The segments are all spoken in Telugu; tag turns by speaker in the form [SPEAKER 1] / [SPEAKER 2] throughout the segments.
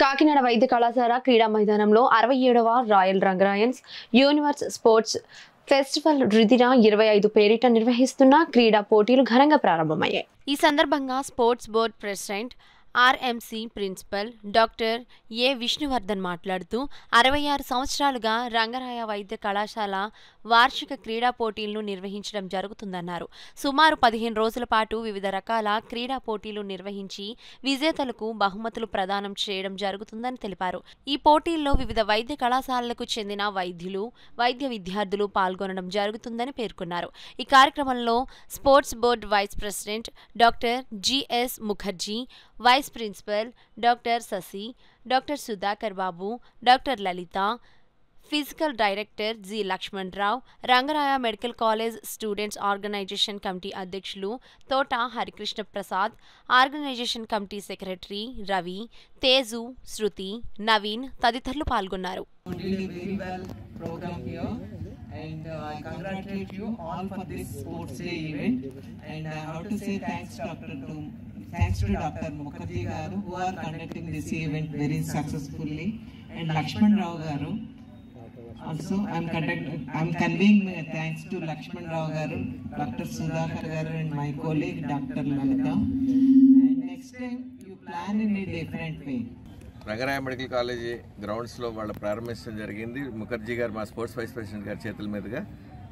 [SPEAKER 1] కాకినాడ వైద్య కళాశాల క్రీడా మైదానంలో 67వ రాయల్ రంగరాయన్స్ యూనివర్స్ స్పోర్ట్స్ ఫెస్టివల్ రుదిన 25 పేరిట నిర్వహిస్తున్న క్రీడా పోటీలు ఘనంగా ప్రారంభమయ్యాయి. ఈ సందర్భంగా sports board president RMC principal doctor A Vishnuvardhan మాట్లాడుతూ 66 సంవత్సరాలుగా రంగరాయ వైద్య కళాశాల వార్షిక క్రీడా పోటీలను నిర్వహించడం జరుగుతుందన్నారు. సుమారు 15 రోజుల పాటు వివిధ రకాల క్రీడా పోటీలు నిర్వహించి విజేతలకు బహుమతులు ప్రదానం చేయడం జరుగుతుందని తెలిపారు. ఈ పోటీల్లో వివిధ వైద్య కళాశాలలకు చెందిన వైద్యులు, వైద్య విద్యార్థులు పాల్గొనడం జరుగుతుందని పేర్కొన్నారు. ఈ కార్యక్రమంలో sports board vice president doctor GS Mukherjee, vice principal doctor Sashi, doctor Sudhakar Babu, doctor Lalitha, physical director G Lakshmanarao, Rangaraya medical college students organisation committee అధ్యక్షులు Thota Harikrishna Prasad, organisation committee secretary Ravi, Teju, Shruti, Naveen తదితరులు పాల్గొన్నారు.
[SPEAKER 2] And I congratulate you all for this sports day event, and I have to say thanks to Dr. Mukherjee garu who are conducting this event very successfully, and Lakshman Rao garu also I'm conveying my thanks to Lakshman Rao garu, Dr. Sudhakar garu, and my colleague Dr. Lalita. And next time you plan in a different way.
[SPEAKER 3] Rangaraya medical college గ్రౌండ్స్లో వాళ్ళు ప్రారంభించడం జరిగింది. ముఖర్జీ గారు మా స్పోర్ట్స్ వైస్ ప్రెసిడెంట్ గారి చేతుల మీదుగా,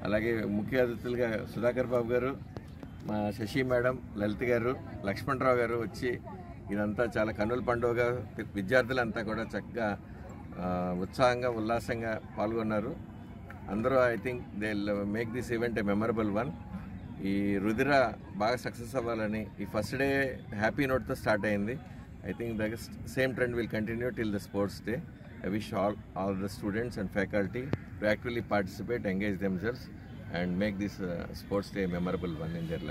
[SPEAKER 3] అలాగే ముఖ్య అతిథులుగా సుధాకర్ బాబు గారు, మా శశి మేడం, లలిత గారు, లక్ష్మణరావు గారు వచ్చి ఇదంతా చాలా కన్నుల పండుగగా విద్యార్థులంతా కూడా చక్కగా ఉత్సాహంగా ఉల్లాసంగా పాల్గొన్నారు. అందరూ I think they make this event A memorable one. ఈ రుదిర బాగా సక్సెస్ అవ్వాలని ఈ ఫస్ట్ డే హ్యాపీ నోట్తో స్టార్ట్ అయింది. I think the same trend will continue till the sports day. I wish all the students and faculty to actively participate, engage themselves, and make this sports day a memorable one in their life.